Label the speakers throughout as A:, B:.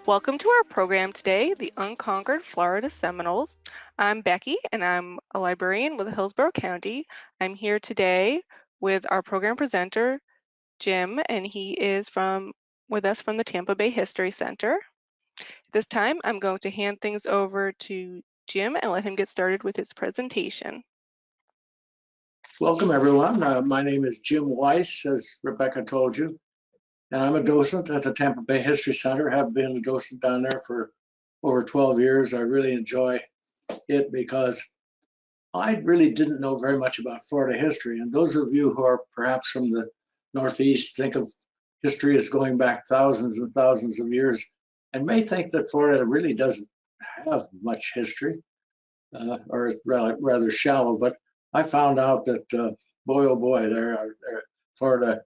A: Welcome to our program today, the Unconquered Florida Seminoles. I'm Becky, and I'm a librarian with Hillsborough County. I'm here today with our program presenter, Jim, and he is with us from the Tampa Bay History Center. This time, I'm going to hand things over to Jim and let him get started with his presentation.
B: Welcome, everyone. My name is Jim Weiss, as Rebecca told you, and I'm a docent at the Tampa Bay History Center. Have been a docent down there for over 12 years. I really enjoy it because I really didn't know very much about Florida history. And those of you who are perhaps from the Northeast think of history as going back thousands and thousands of years and may think that Florida really doesn't have much history or is rather shallow. But I found out that, boy, oh boy, Florida,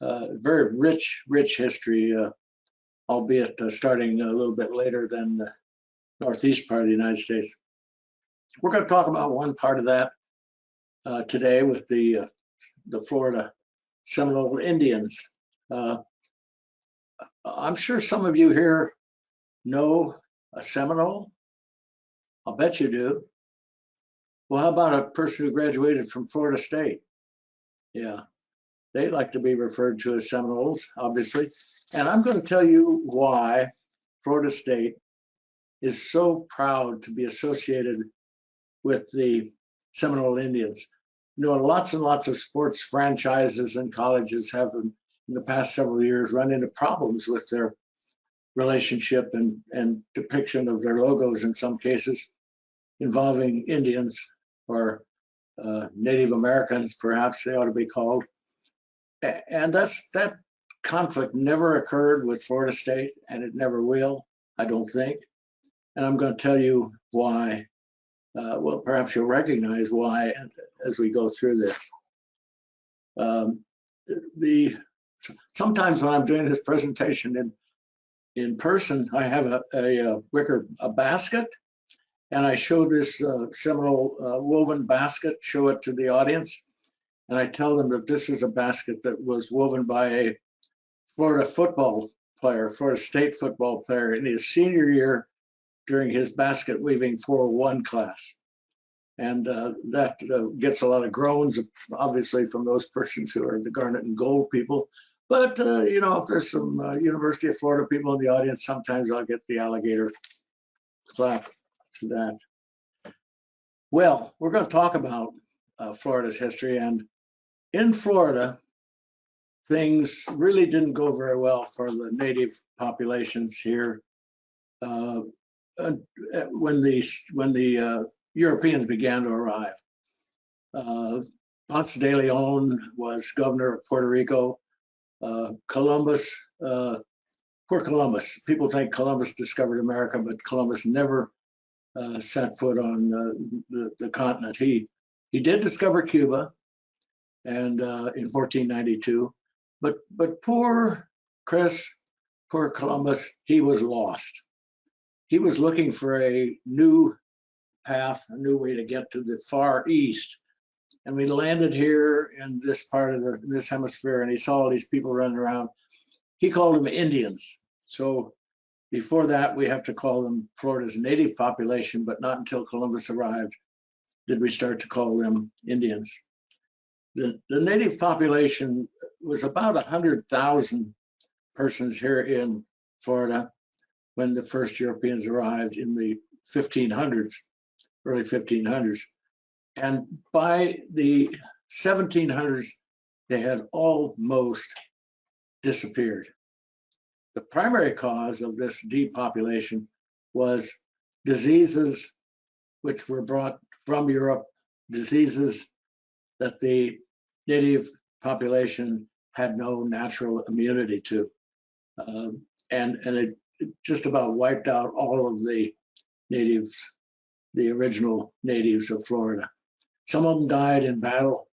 B: very rich history, albeit starting a little bit later than the Northeast part of the United States. We're going to talk about one part of that today with the Florida Seminole Indians. I'm sure some of you here know a Seminole. I'll bet you do. Well, how about a person who graduated from Florida State? Yeah, they like to be referred to as Seminoles, obviously. And I'm going to tell you why Florida State is so proud to be associated with the Seminole Indians. You know, lots and lots of sports franchises and colleges have, in the past several years, run into problems with their relationship and depiction of their logos, in some cases involving Indians or Native Americans, perhaps they ought to be called. And that conflict never occurred with Florida State, and it never will, I don't think. And I'm going to tell you why. Well, perhaps you'll recognize why as we go through this. Sometimes when I'm doing this presentation in person, I have a wicker basket, and I show this Seminole woven basket, show it to the audience, and I tell them that this is a basket that was woven by a Florida State football player in his senior year during his basket weaving 401 class. And that gets a lot of groans, obviously, from those persons who are the garnet and gold people. But, you know, if there's some University of Florida people in the audience, sometimes I'll get the alligator clap to that. Well, we're going to talk about Florida's history. And in Florida, things really didn't go very well for the native populations here when the Europeans began to arrive. Ponce de Leon was governor of Puerto Rico. Columbus, poor Columbus. People think Columbus discovered America, but Columbus never set foot on the continent. He did discover Cuba, and in 1492, but poor Columbus, he was lost. He was looking for a new path, a new way to get to the far east. And we landed here in this part of this hemisphere, and he saw all these people running around. He called them Indians. So before that, we have to call them Florida's native population, but not until Columbus arrived did we start to call them Indians. The native population was about 100,000 persons here in Florida when the first Europeans arrived in the 1500s, early 1500s. And by the 1700s, they had almost disappeared. The primary cause of this depopulation was diseases which were brought from Europe, diseases that the native population had no natural immunity to. And it just about wiped out all of the natives, the original natives of Florida. Some of them died in battle.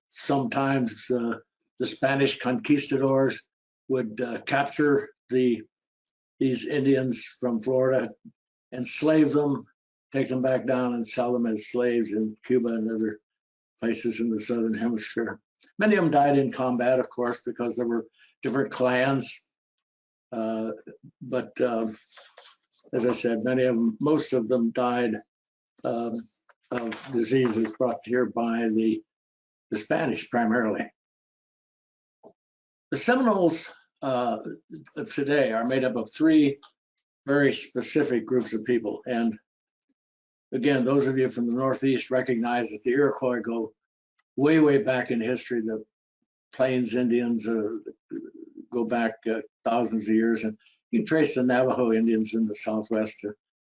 B: Sometimes the Spanish conquistadors would capture these Indians from Florida, enslave them, take them back down and sell them as slaves in Cuba and other places in the Southern Hemisphere. Many of them died in combat, of course, because there were different clans But as I said, most of them died of diseases brought here by the Spanish primarily. The Seminoles of today are made up of three very specific groups of people. And again, those of you from the Northeast recognize that the Iroquois go way, way back in history. The Plains Indians go back thousands of years, and you can trace the Navajo Indians in the Southwest a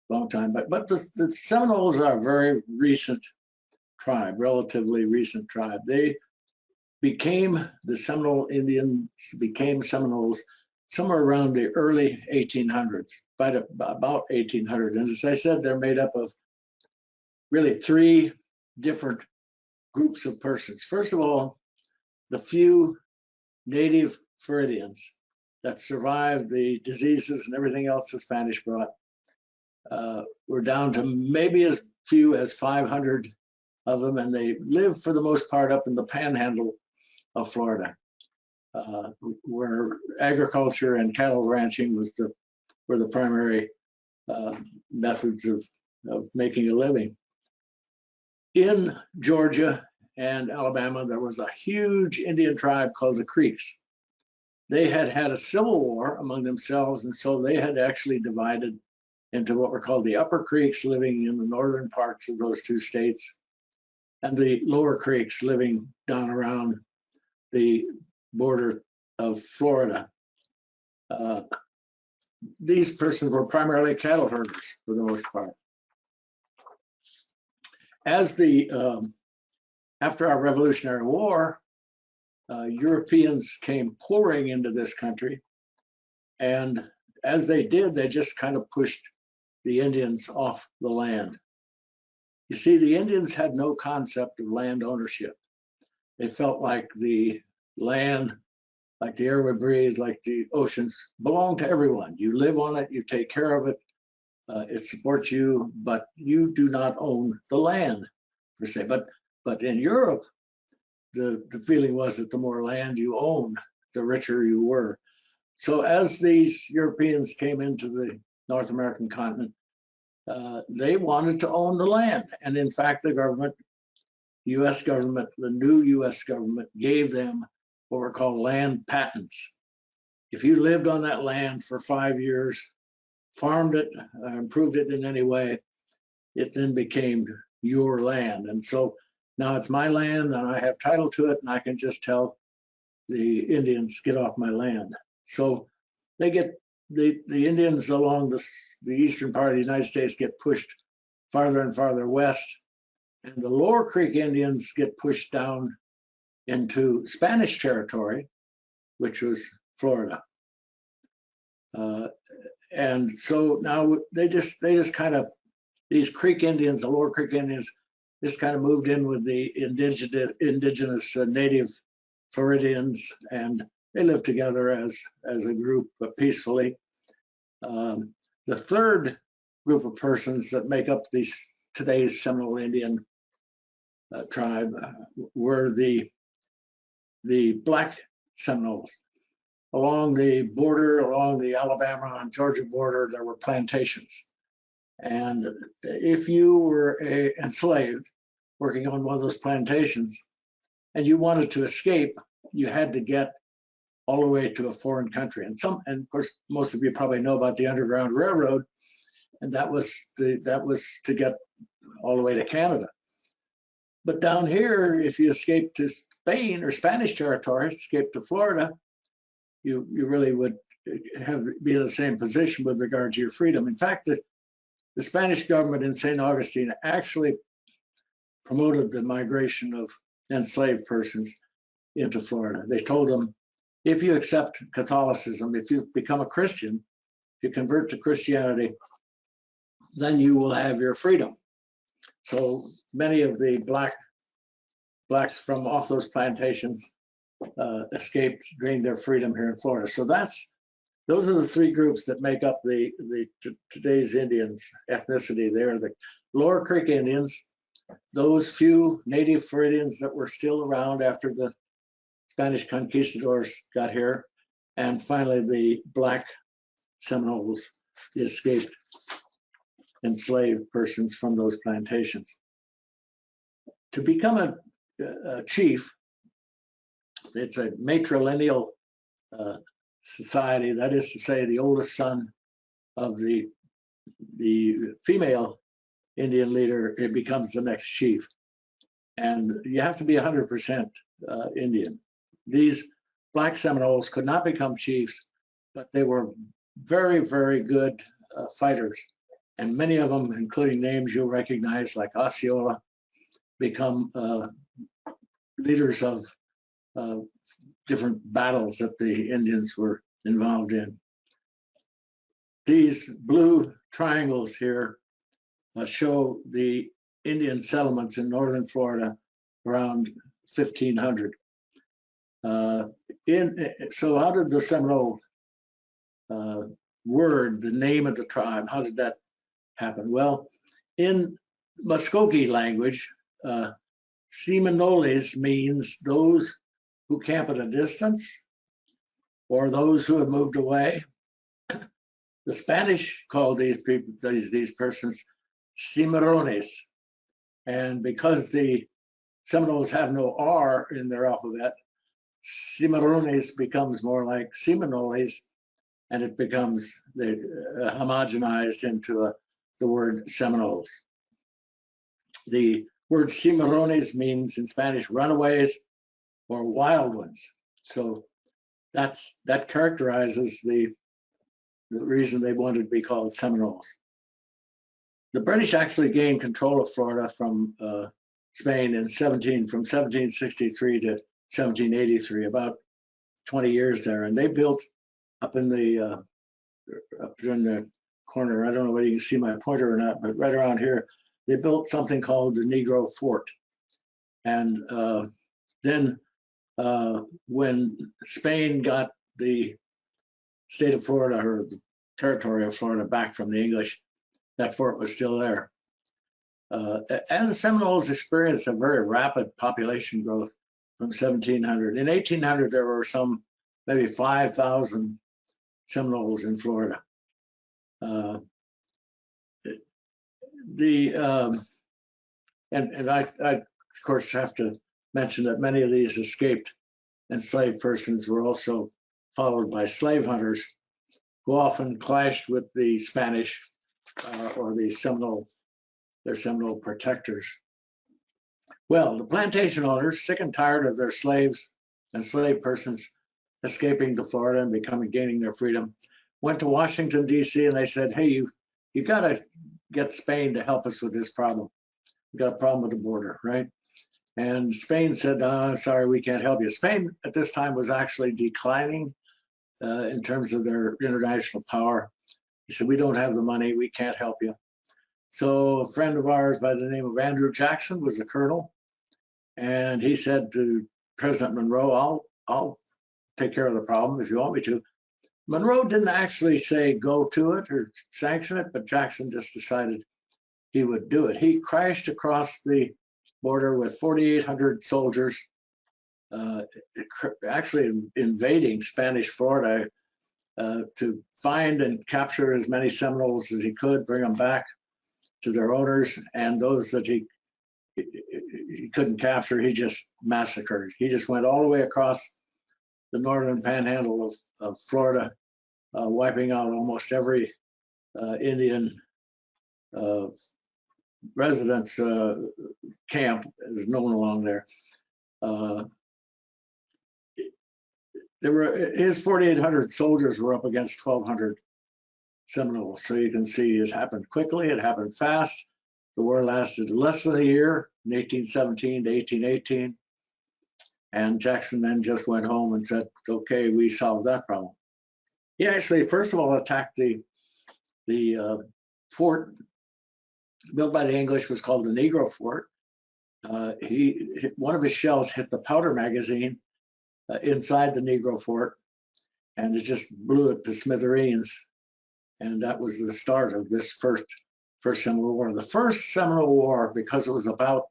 B: long time. But the Seminoles are a very recent tribe, relatively recent tribe. They became the Seminole Indians, became Seminoles somewhere around the early 1800s, about 1800. And as I said, they're made up of really three different groups of persons. First of all, the few native Floridians that survived the diseases and everything else the Spanish brought were down to maybe as few as 500 of them, and they lived for the most part up in the panhandle of Florida, where agriculture and cattle ranching were the primary methods of making a living. In Georgia and Alabama, there was a huge Indian tribe called the Creeks. They had had a civil war among themselves, and so they had actually divided into what were called the Upper Creeks, living in the northern parts of those two states, and the Lower Creeks living down around the border of Florida. These persons were primarily cattle herders for the most part. As after our Revolutionary War, Europeans came pouring into this country, and as they did, they just kind of pushed the Indians off the land. You see, the Indians had no concept of land ownership. They felt like the land, like the air we breathe, like the oceans, belonged to everyone. You live on it, you take care of it, it supports you, but you do not own the land per se. But in Europe, the feeling was that the more land you owned, the richer you were. So as these Europeans came into the North American continent, they wanted to own the land. And in fact, the government, US government, the new US government gave them what were called land patents. If you lived on that land for 5 years, farmed it, improved it in any way, it then became your land. And so now it's my land and I have title to it, and I can just tell the Indians, get off my land. So they get, the Indians along the eastern part of the United States get pushed farther and farther west, and the Lower Creek Indians get pushed down into Spanish territory, which was Florida. And so now they just kind of, these Creek Indians, the Lower Creek Indians, just kind of moved in with the indigenous native Floridians, and they lived together as a group peacefully. The third group of persons that make up today's Seminole Indian tribe were the Black Seminoles. Along the border, along the Alabama and Georgia border, there were plantations. And if you were enslaved, working on one of those plantations, and you wanted to escape, you had to get all the way to a foreign country. And of course, most of you probably know about the Underground Railroad, and that was to get all the way to Canada. But down here, if you escaped to Spain or Spanish territory, escaped to Florida, you really would be in the same position with regard to your freedom. In fact, the Spanish government in St. Augustine actually promoted the migration of enslaved persons into Florida. They told them, if you accept Catholicism, if you become a Christian, if you convert to Christianity, then you will have your freedom. So many of the blacks from off those plantations escaped, gained their freedom here in Florida. So those are the three groups that make up today's Indians ethnicity. They're the Lower Creek Indians, those few native Floridians that were still around after the Spanish conquistadors got here, and finally the Black Seminoles, the escaped enslaved persons from those plantations. To become a chief, it's a matrilineal society. That is to say, the oldest son of the female Indian leader, it becomes the next chief. And you have to be 100% Indian. These black Seminoles could not become chiefs, but they were very, very good fighters. And many of them, including names you'll recognize like Osceola, become leaders of different battles that the Indians were involved in. These blue triangles here show the Indian settlements in northern Florida around 1500. So how did the Seminole word, the name of the tribe, how did that happen? Well, in Muskogee language, Seminoles means those who camp at a distance or those who have moved away. The Spanish called these people, these persons, Cimarrones. And because the Seminoles have no R in their alphabet, Cimarrones becomes more like Seminoles, and it becomes homogenized into the word Seminoles. The word Cimarrones means in Spanish runaways or wild ones. So that characterizes the reason they wanted to be called Seminoles. The British actually gained control of Florida from Spain from 1763 to 1783, about 20 years there. And they built up in the corner, I don't know whether you can see my pointer or not, but right around here, they built something called the Negro Fort. And then when Spain got the state of Florida, or the territory of Florida, back from the English, that fort was still there. And the Seminoles experienced a very rapid population growth from 1700. In 1800, there were maybe 5,000 Seminoles in Florida. And I, of course, have to mention that many of these escaped enslaved persons were also followed by slave hunters, who often clashed with the Spanish or their Seminole protectors. Well, the plantation owners, sick and tired of their slaves and slave persons escaping to Florida and gaining their freedom, went to Washington, D.C., and they said, hey, you got to get Spain to help us with this problem. We've got a problem with the border, right? And Spain said, sorry, we can't help you. Spain at this time was actually declining in terms of their international power. He said, we don't have the money, we can't help you. So a friend of ours by the name of Andrew Jackson was a colonel, and he said to President Monroe, I'll take care of the problem if you want me to. Monroe didn't actually say go to it or sanction it, but Jackson just decided he would do it. He crashed across the border with 4,800 soldiers, actually invading Spanish Florida to find and capture as many Seminoles as he could, bring them back to their owners, and those that he couldn't capture, he just massacred. He just went all the way across the northern panhandle of Florida, wiping out almost every Indian residence camp is known along there. His 4,800 soldiers were up against 1,200 Seminoles. So you can see it happened quickly, it happened fast. The war lasted less than a year, in 1817 to 1818. And Jackson then just went home and said, okay, we solved that problem. He actually, first of all, attacked the fort built by the English, was called the Negro Fort. One of his shells hit the powder magazine inside the Negro Fort, and it just blew it to smithereens. And that was the start of this first Seminole War. The first Seminole War, because it was about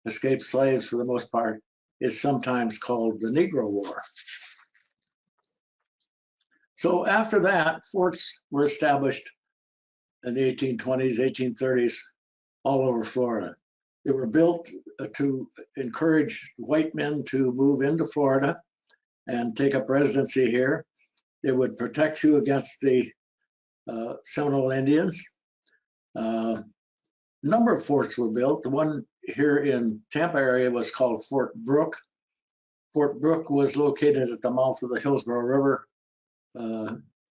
B: escaped slaves for the most part, is sometimes called the Negro War. So after that, forts were established in the 1820s, 1830s, all over Florida. They were built to encourage white men to move into Florida and take up residency here. They would protect you against the Seminole Indians. A number of forts were built. The one here in Tampa area was called Fort Brooke. Fort Brooke was located at the mouth of the Hillsborough River.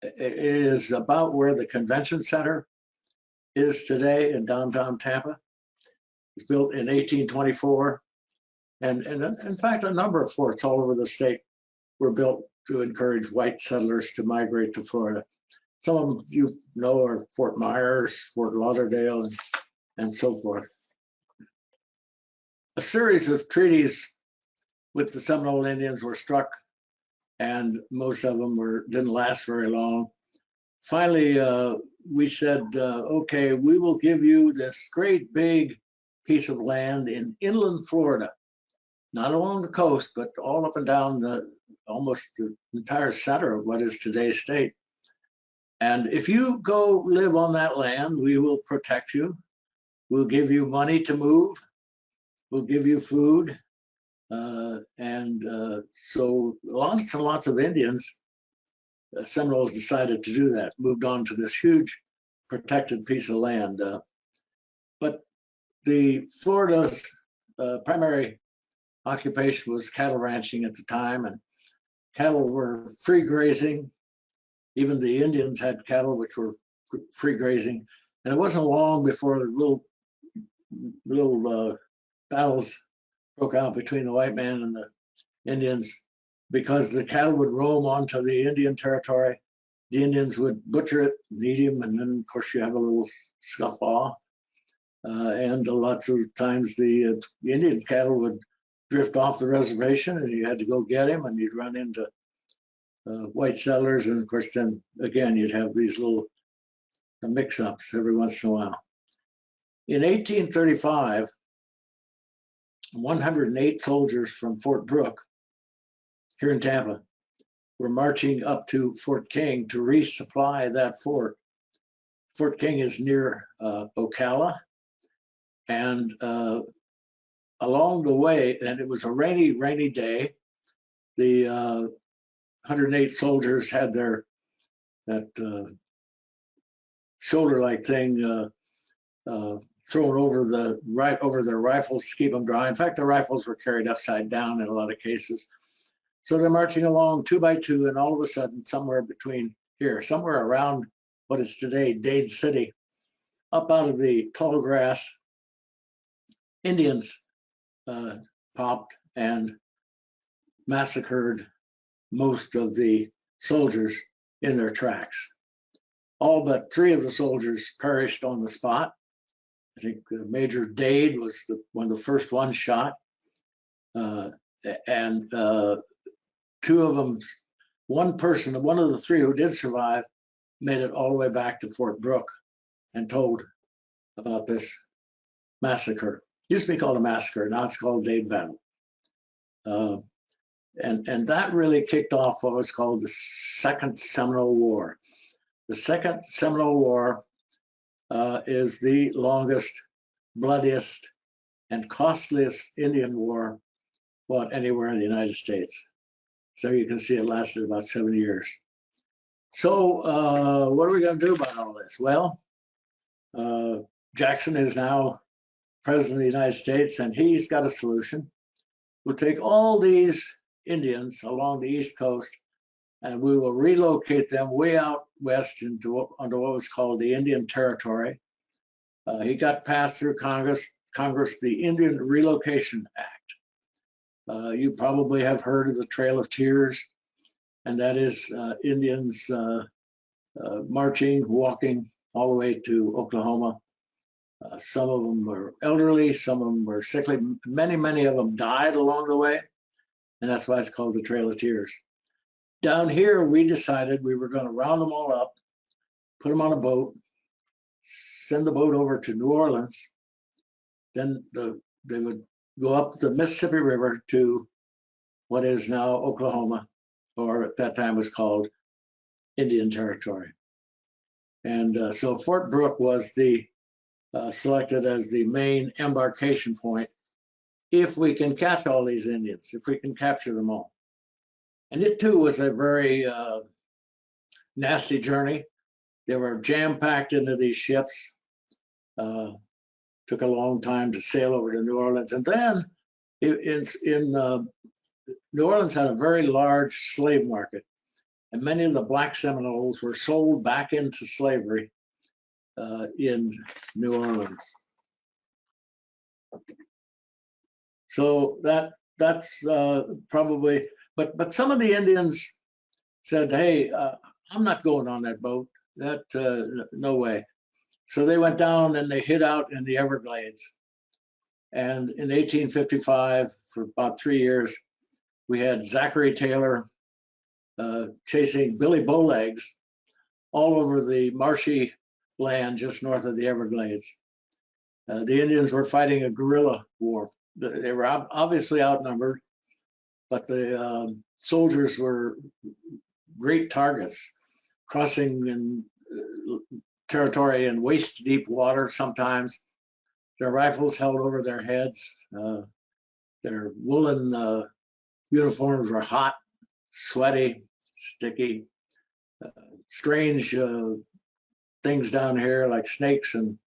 B: It is about where the convention center is today in downtown Tampa. It's built in 1824. And in fact, a number of forts all over the state were built to encourage white settlers to migrate to Florida. Some of them you know are Fort Myers, Fort Lauderdale, and so forth. A series of treaties with the Seminole Indians were struck, and most of them didn't last very long. Finally, we said, okay, we will give you this great big piece of land in inland Florida, not along the coast, but all up and down almost the entire center of what is today's state. And if you go live on that land, we will protect you. We'll give you money to move. We'll give you food. So lots and lots of Indians, Seminoles decided to do that, moved on to this huge protected piece of land. But the Florida's primary occupation was cattle ranching at the time, and cattle were free grazing. Even the Indians had cattle which were free grazing. And it wasn't long before little battles broke out between the white man and the Indians, because the cattle would roam onto the Indian territory. The Indians would butcher it, eat him, and then, of course, you have a little scuffle. And lots of times the Indian cattle would drift off the reservation, and you had to go get him, and you'd run into white settlers, and of course, then again, you'd have these little mix-ups every once in a while. In 1835, 108 soldiers from Fort Brooke here in Tampa were marching up to Fort King to resupply that fort. Fort King is near Ocala, and along the way, and it was a rainy day, the 108 soldiers had that shoulder-like thing thrown over their rifles to keep them dry. In fact, the rifles were carried upside down in a lot of cases. So they're marching along 2 by 2, and all of a sudden, somewhere between here, somewhere around what is today Dade City, up out of the tall grass, Indians popped and massacred most of the soldiers in their tracks. All but 3 of the soldiers perished on the spot. I think Major Dade was one of the first ones shot, and 2 of them, one of the 3 who did survive, made it all the way back to Fort Brooke and told about this massacre. It used to be called a massacre, now it's called Dade Battle. And that really kicked off what was called the Second Seminole War. The Second Seminole War is the longest, bloodiest, and costliest Indian war fought anywhere in the United States. So you can see it lasted about 7 years. So what are we going to do about all this? Well, Jackson is now president of the United States, and he's got a solution. We'll take all these Indians along the East Coast, and we will relocate them way out west under what was called the Indian Territory. He got passed through Congress, the Indian Relocation Act. You probably have heard of the Trail of Tears, and that is Indians marching, walking all the way to Oklahoma. Some of them were elderly, some of them were sickly. Many of them died along the way, and that's why it's called the Trail of Tears. Down here, we decided we were going to round them all up, put them on a boat, send the boat over to New Orleans. Then they would go up the Mississippi River to what is now Oklahoma, or at that time was called Indian Territory. And so Fort Brooke was selected as the main embarkation point if we can catch all these Indians, if we can capture them all. And it too was a very nasty journey. They were jam-packed into these ships. Took a long time to sail over to New Orleans. And then New Orleans had a very large slave market. And many of the black Seminoles were sold back into slavery in New Orleans. So that's probably, but some of the Indians said, hey, I'm not going on that boat. No way. So they went down and they hid out in the Everglades. And in 1855, for about 3 years, we had Zachary Taylor chasing Billy Bowlegs all over the marshy land just north of the Everglades. The Indians were fighting a guerrilla war. They were obviously outnumbered, but the soldiers were great targets, crossing in territory in waist-deep water sometimes. Their rifles held over their heads. Their woolen uniforms were hot, sweaty, sticky. Strange things down here like snakes and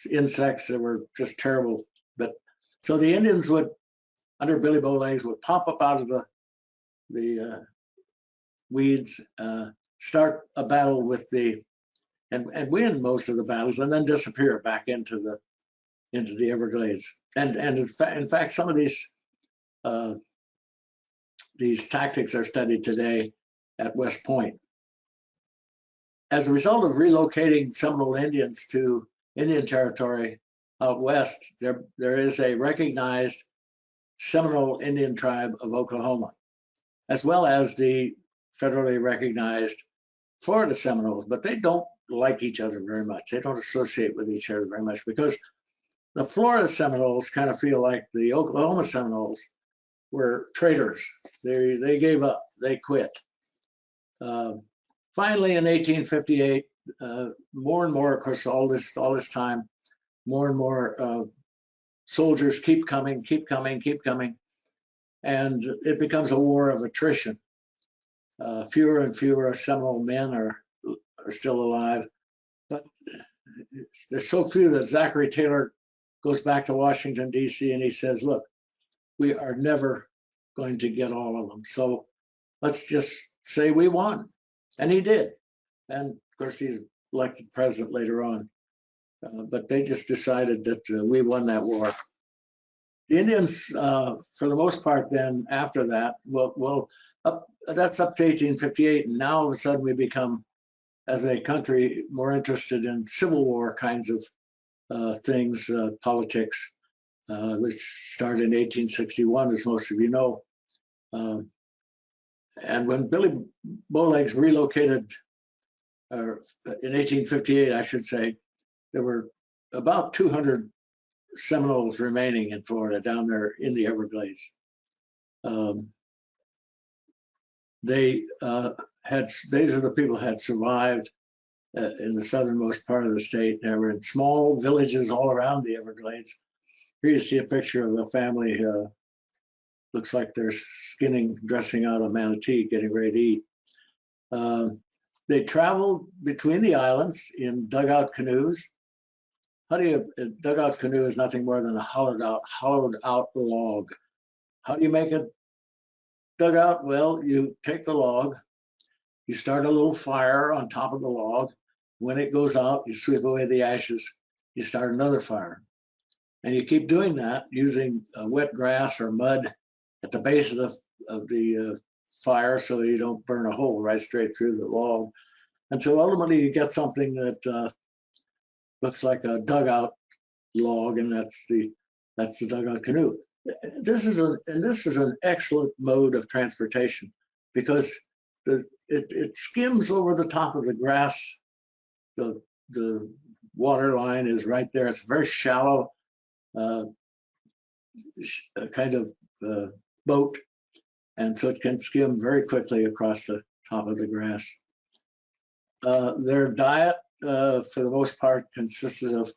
B: insects that were just terrible. But so the Indians would, under Billy Bowlegs, would pop up out of the weeds, start a battle with and win most of the battles, and then disappear back into the Everglades. And in fact, some of these tactics are studied today at West Point. As a result of relocating Seminole Indians to Indian Territory out west, there is a recognized Seminole Indian tribe of Oklahoma, as well as the federally recognized Florida Seminoles, but they don't like each other very much. They don't associate with each other very much because the Florida Seminoles kind of feel like the Oklahoma Seminoles were traitors. They gave up. They quit. Finally, in 1858, more and more, of course, all this time, more and more soldiers keep coming, and it becomes a war of attrition. Fewer and fewer Seminole men are still alive, but there's so few that Zachary Taylor goes back to Washington, D.C., and he says, look, we are never going to get all of them. So let's just say we won. And he did. And of course, he's elected president later on. But they just decided that we won that war. The Indians, for the most part, then after that, that's up to 1858. And now all of a sudden we become, as a country, more interested in Civil War kinds of things, politics, which started in 1861, as most of you know. And when Billy Bowlegs relocated, in 1858, I should say, there were about 200 Seminoles remaining in Florida, down there in the Everglades. These are the people who had survived in the southernmost part of the state. They were in small villages all around the Everglades. Here you see a picture of a family. Looks like they're dressing out a manatee, getting ready to eat. They traveled between the islands in dugout canoes. A dugout canoe is nothing more than a hollowed out log. How do you make a dugout? Well, you take the log, you start a little fire on top of the log. When it goes out, you sweep away the ashes, you start another fire. And you keep doing that using wet grass or mud at the base of the fire so you don't burn a hole right straight through the log, until ultimately you get something that looks like a dugout log, and that's the dugout canoe. This is an excellent mode of transportation because it skims over the top of the grass. The water line is right there. It's very shallow, kind of boat, and so it can skim very quickly across the top of the grass. Their diet, for the most part, consisted of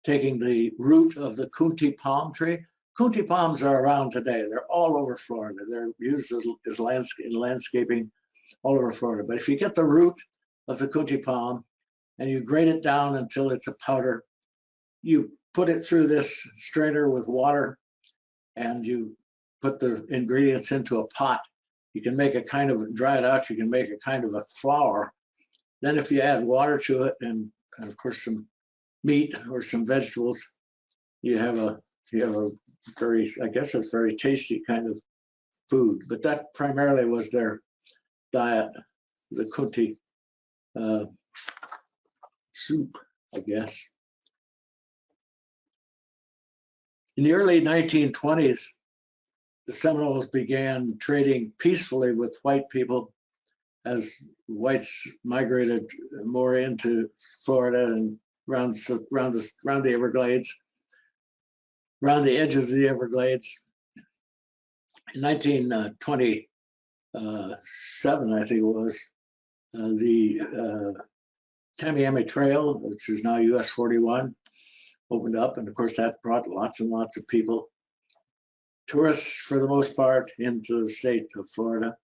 B: taking the root of the Kunti palm tree. Kunti palms are around today. They're all over Florida. They're used as in landscaping all over Florida. But if you get the root of the Kunti palm and you grate it down until it's a powder, you put it through this strainer with water and you put the ingredients into a pot. You can make a kind of, dry it out, you can make a kind of a flour. Then if you add water to it and of course some meat or some vegetables, you have a very, I guess it's very tasty kind of food. But that primarily was their diet, the Kunti soup, I guess. In the early 1920s, the Seminoles began trading peacefully with white people as whites migrated more into Florida and around the Everglades, around the edges of the Everglades. In 1927, I think it was, the Tamiami Trail, which is now US 41, opened up, and of course that brought lots and lots of people, tourists for the most part, into the state of Florida.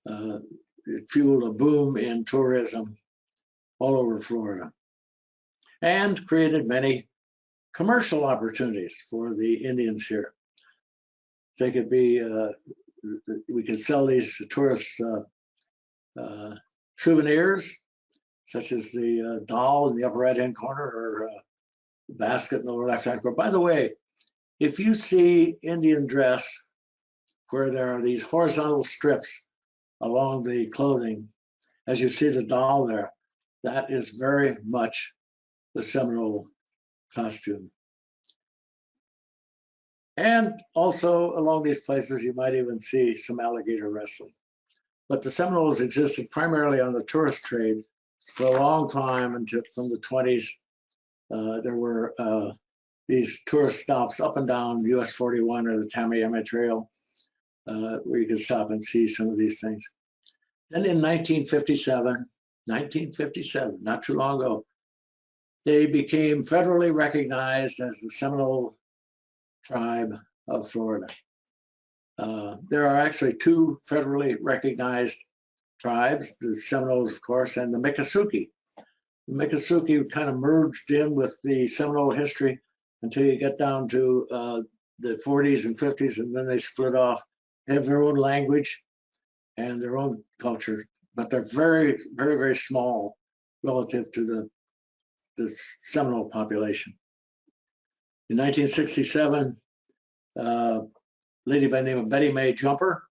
B: It fueled a boom in tourism all over Florida and created many commercial opportunities for the Indians here. They could be, we could sell these tourists souvenirs, such as the doll in the upper right-hand corner or the basket in the lower left-hand corner. By the way, if you see Indian dress where there are these horizontal strips along the clothing, as you see the doll there, that is very much the Seminole costume. And also along these places, you might even see some alligator wrestling. But the Seminoles existed primarily on the tourist trade for a long time, until from the 20s. There were these tourist stops up and down US 41 or the Tamiami Trail, where you could stop and see some of these things. Then in 1957, not too long ago, they became federally recognized as the Seminole tribe of Florida. There are actually two federally recognized tribes, the Seminoles, of course, and the Miccosukee. The Miccosukee kind of merged in with the Seminole history until you get down to the 40s and 50s, and then they split off. They have their own language and their own culture, but they're very, very, very small relative to the Seminole population. In 1967, a lady by the name of Betty Mae Jumper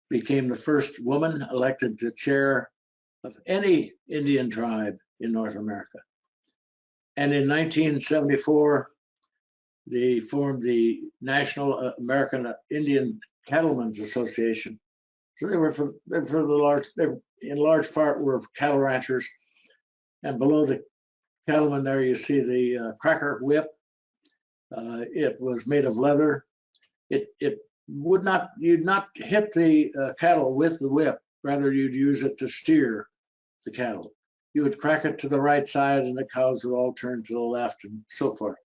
B: became the first woman elected to chair of any Indian tribe in North America. And in 1974, they formed the National American Indian Cattlemen's Association. So they were in large part were cattle ranchers. And below the cattlemen there, you see the cracker whip. It was made of leather. You'd not hit the cattle with the whip. Rather, you'd use it to steer the cattle. You would crack it to the right side, and the cows would all turn to the left, and so forth.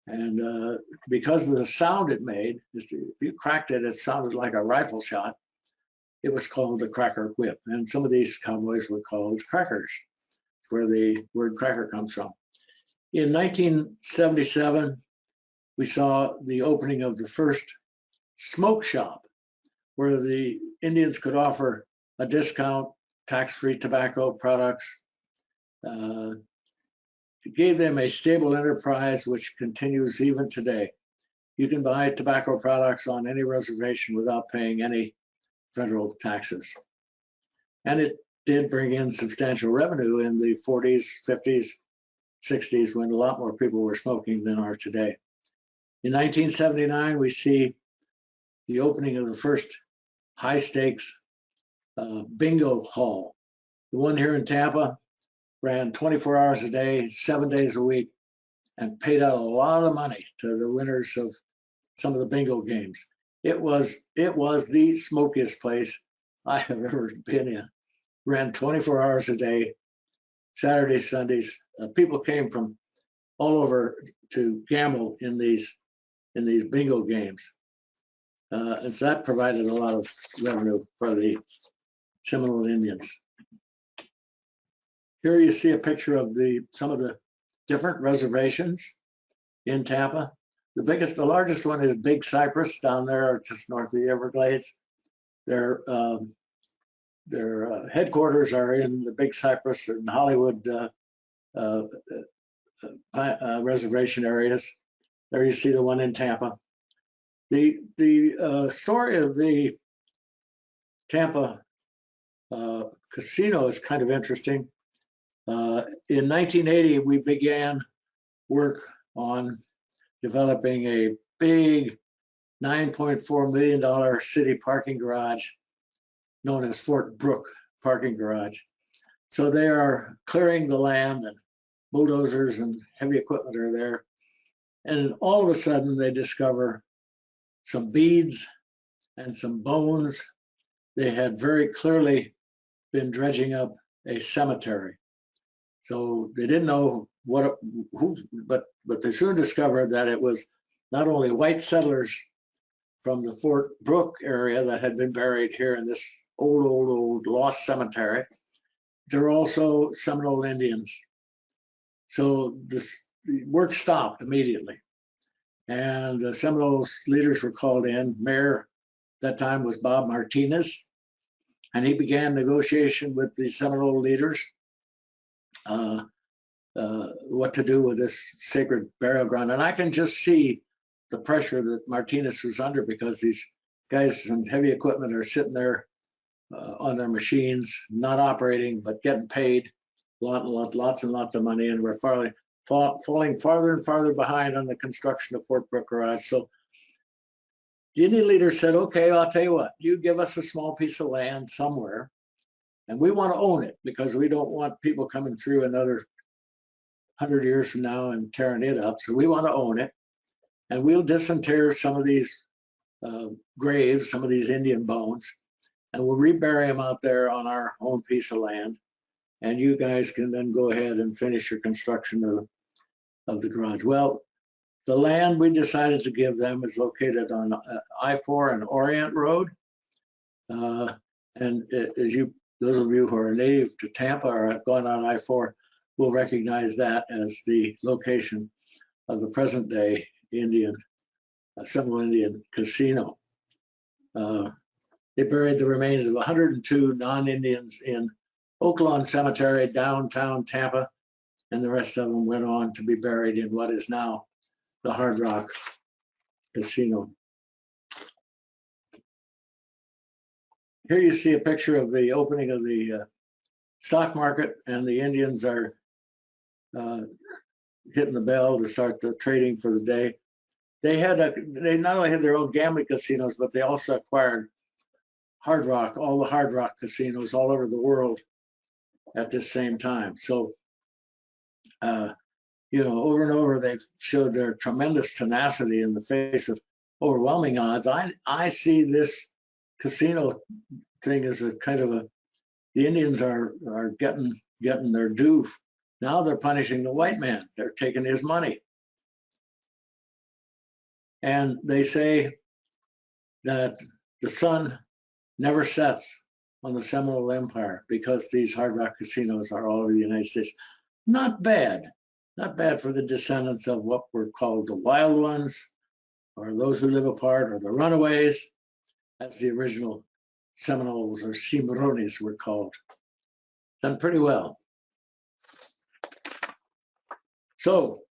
B: And because of the sound it made, if you cracked it, it sounded like a rifle shot. It was called the cracker whip, and some of these cowboys were called crackers, where the word cracker comes from. In 1977, we saw the opening of the first smoke shop, where the Indians could offer a discount, tax-free tobacco products. It gave them a stable enterprise, which continues even today. You can buy tobacco products on any reservation without paying any federal taxes. And it did bring in substantial revenue in the 40s, 50s, 60s, when a lot more people were smoking than are today. In 1979, we see the opening of the first high stakes bingo hall. The one here in Tampa ran 24 hours a day, 7 days a week, and paid out a lot of money to the winners of some of the bingo games. It was the smokiest place I have ever been in. Ran 24 hours a day, Saturdays, Sundays. People came from all over to gamble in these bingo games. And so that provided a lot of revenue for the Seminole Indians. Here you see a picture of some of the different reservations in Tampa. The largest one is Big Cypress down there just north of the Everglades. Their headquarters are in the Big Cypress and Hollywood reservation areas. There you see the one in Tampa. The story of the Tampa casino is kind of interesting. In 1980, we began work on developing a big $9.4 million city parking garage known as Fort Brooke Parking Garage. So they are clearing the land, and bulldozers and heavy equipment are there. And all of a sudden they discover some beads and some bones. They had very clearly been dredging up a cemetery. So they didn't know but they soon discovered that it was not only white settlers from the Fort Brooke area that had been buried here in this old lost cemetery. There were also Seminole Indians. So the work stopped immediately. And the Seminoles leaders were called in. Mayor at that time was Bob Martinez. And he began negotiation with the Seminole leaders what to do with this sacred burial ground. And I can just see the pressure that Martinez was under, because these guys in heavy equipment are sitting there on their machines, not operating, but getting paid lots and lots of money. And we're falling farther and farther behind on the construction of Fort Brooke Garage. So the Indian leader said, okay, I'll tell you what, you give us a small piece of land somewhere, and we want to own it, because we don't want people coming through another 100 years from now and tearing it up. So we want to own it, and we'll disinter some of these graves, some of these Indian bones, and we'll rebury them out there on our own piece of land. And you guys can then go ahead and finish your construction of the garage. Well, the land we decided to give them is located on I-4 and Orient Road. And those of you who are native to Tampa or have gone on I-4 will recognize that as the location of the present day Seminole Indian casino. They buried the remains of 102 non-Indians in Oaklawn Cemetery, downtown Tampa, and the rest of them went on to be buried in what is now the Hard Rock Casino. Here you see a picture of the opening of the stock market, and the Indians are hitting the bell to start the trading for the day. They not only had their own gambling casinos, but they also acquired all the Hard Rock casinos all over the world at this same time. So, over and over, they've showed their tremendous tenacity in the face of overwhelming odds. I see this casino thing as a kind of the Indians are getting their due. Now they're punishing the white man. They're taking his money. And they say that the sun never sets on the Seminole Empire, because these Hard Rock casinos are all over the United States. Not bad for the descendants of what were called the wild ones, or those who live apart, or the runaways, as the original Seminoles or Cimarrones were called. Done pretty well. So,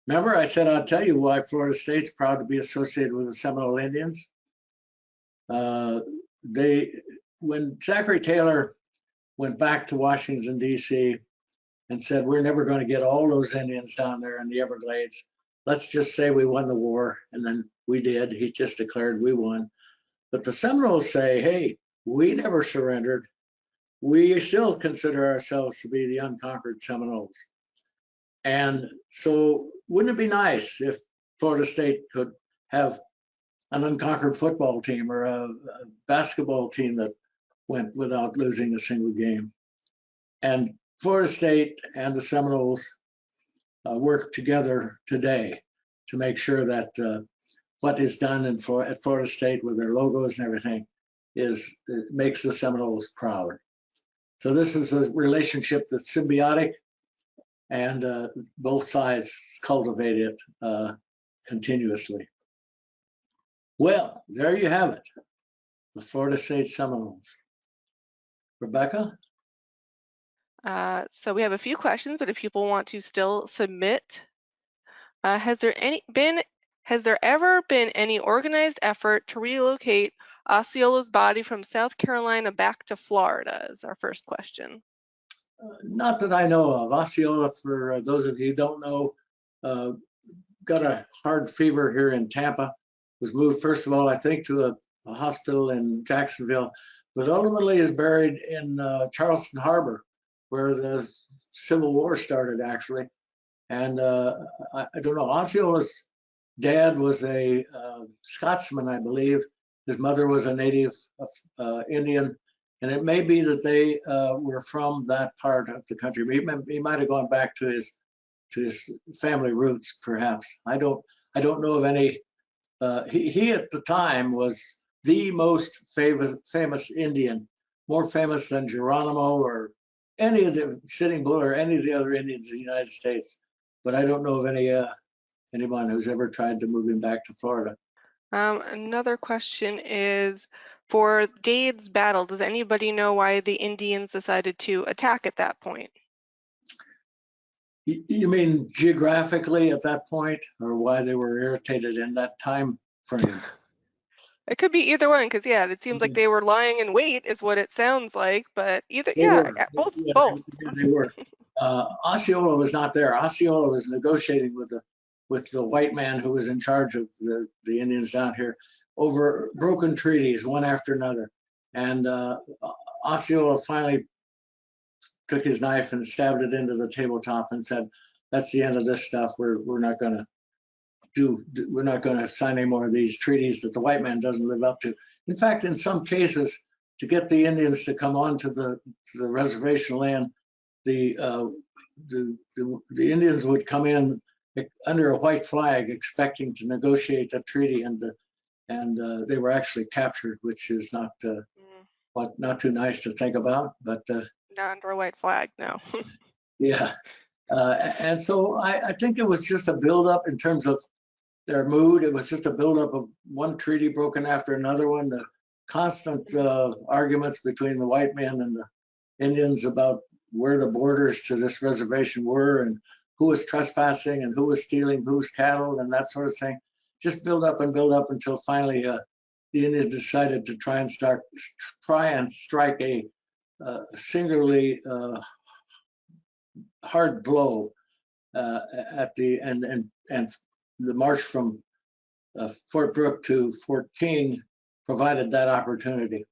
B: remember I said I'd tell you why Florida State's proud to be associated with the Seminole Indians. When Zachary Taylor went back to Washington, D.C. and said, we're never going to get all those Indians down there in the Everglades. Let's just say we won the war, and then we did. He just declared we won. But the Seminoles say, hey, we never surrendered. We still consider ourselves to be the unconquered Seminoles. And so wouldn't it be nice if Florida State could have an unconquered football team or a basketball team that went without losing a single game? And Florida State and the Seminoles work together today to make sure that what is done at Florida State with their logos and everything makes the Seminoles proud. So this is a relationship that's symbiotic, and both sides cultivate it continuously. Well, there you have it, the Florida State Seminoles. Rebecca?
A: So we have a few questions, but if people want to still submit, has there ever been any organized effort to relocate Osceola's body from South Carolina back to Florida? Is our first question.
B: Not that I know of. Osceola, for those of you who don't know, got a hard fever here in Tampa. Was moved, first of all, I think, to a hospital in Jacksonville, but ultimately is buried in Charleston Harbor, where the Civil War started, actually. And I don't know, Osceola's dad was a Scotsman, I believe. His mother was a native Indian, and it may be that they were from that part of the country. He might have gone back to his family roots, perhaps. I don't know of any. He at the time was the most famous Indian, more famous than Geronimo or any of the Sitting Bull or any of the other Indians in the United States. But I don't know of anyone who's ever tried to move him back to Florida.
A: Another question is, for Dade's battle, does anybody know why the Indians decided to attack at that point?
B: You mean geographically at that point, or why they were irritated in that time frame?
A: It could be either one, because yeah, it seems like they were lying in wait, is what it sounds like. But either, both.
B: Yeah, they were. Osceola was not there. Osceola was negotiating with the white man who was in charge of the Indians down here over broken treaties, one after another. And Osceola finally took his knife and stabbed it into the tabletop and said, "That's the end of this stuff. We're not going to sign any more of these treaties that the white man doesn't live up to." In fact, in some cases, to get the Indians to come on to the reservation land, the Indians would come in under a white flag, expecting to negotiate a treaty, and they were actually captured, which is not too nice to think about. But
A: not under a white flag, no.
B: Yeah, and so I think it was just a buildup in terms of their mood. It was just a buildup of one treaty broken after another one. The constant arguments between the white men and the Indians about where the borders to this reservation were and who was trespassing and who was stealing whose cattle and that sort of thing. Just build up until finally the Indians decided to try and strike a singularly hard blow at the and the march from Fort Brooke to Fort King provided that opportunity.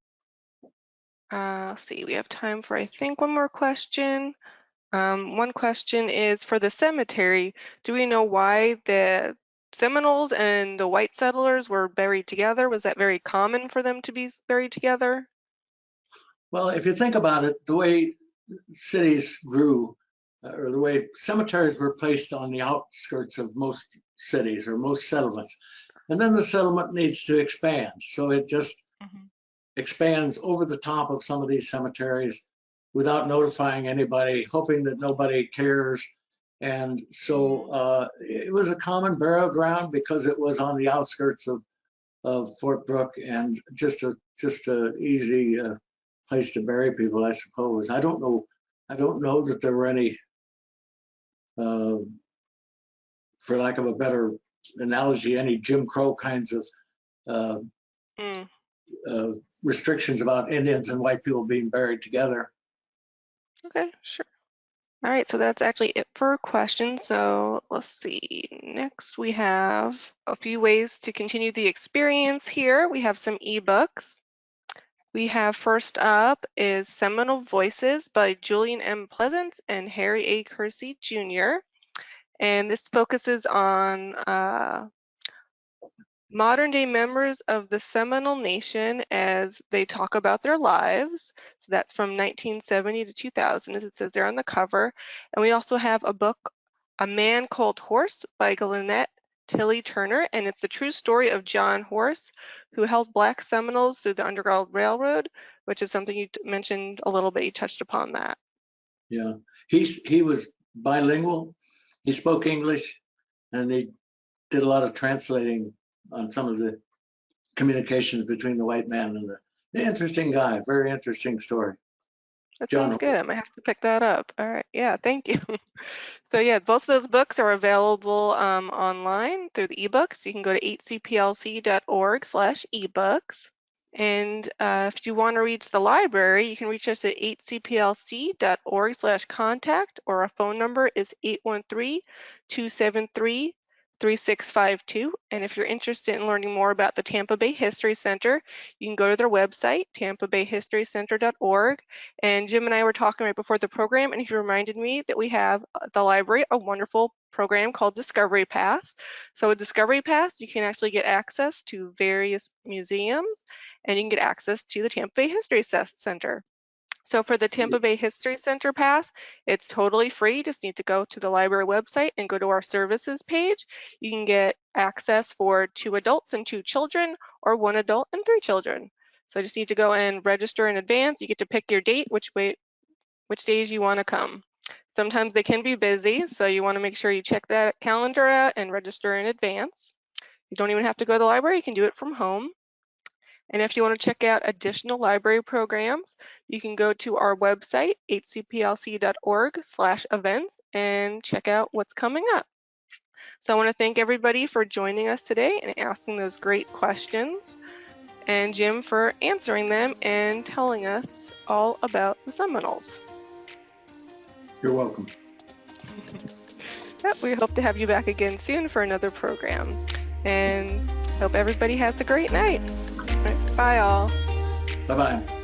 A: Let's see, we have time for, I think, one more question. One question is, for the cemetery, do we know why the Seminoles and the white settlers were buried together? Was that very common for them to be buried together?
B: Well, if you think about it, the way cities grew, or the way cemeteries were placed on the outskirts of most cities or most settlements, and then the settlement needs to expand. So it just expands over the top of some of these cemeteries without notifying anybody, hoping that nobody cares. And so it was a common burial ground because it was on the outskirts of Fort Brooke, and just a easy place to bury people, I suppose. I don't know that there were any, for lack of a better analogy, any Jim Crow kinds of restrictions about Indians and white people being buried together.
A: Okay, sure. All right, so that's actually it for questions. So let's see. Next, we have a few ways to continue the experience here. We have some ebooks. We have, first up is Seminole Voices by Julian M. Pleasance and Harry A. Kersey Jr. And this focuses on modern day members of the Seminole Nation as they talk about their lives. So that's from 1970 to 2000, as it says there on the cover. And we also have a book, A Man Called Horse by Glennette Tilley Turner, and it's the true story of John Horse, who held Black Seminoles through the Underground Railroad, which is something you mentioned a little bit. You touched upon that.
B: Yeah, he was bilingual. He spoke English, and he did a lot of translating on some of the communications between the white man and the interesting guy. Very interesting story.
A: That
B: John
A: sounds good. I might have to pick that up. All right. Yeah, thank you. So yeah, both of those books are available online through the ebooks. You can go to hcplc.org/ebooks. And if you want to reach the library, you can reach us at hcplc.org/contact, or our phone number is 813-273-3652. And if you're interested in learning more about the Tampa Bay History Center, you can go to their website, tampabayhistorycenter.org. And Jim and I were talking right before the program, and he reminded me that we have at the library a wonderful program called Discovery Pass. So with Discovery Pass, you can actually get access to various museums, and you can get access to the Tampa Bay History Center. So for the Tampa Bay History Center Pass, it's totally free. You just need to go to the library website and go to our services page. You can get access for 2 adults and 2 children, or 1 adult and 3 children. So you just need to go and register in advance. You get to pick your date, which days you want to come. Sometimes they can be busy, so you want to make sure you check that calendar out and register in advance. You don't even have to go to the library. You can do it from home. And if you want to check out additional library programs, you can go to our website, hcplc.org/events, and check out what's coming up. So I want to thank everybody for joining us today and asking those great questions, and Jim for answering them and telling us all about the Seminoles.
B: You're welcome.
A: Yep, we hope to have you back again soon for another program. And hope everybody has a great night. Bye all.
B: Bye-bye.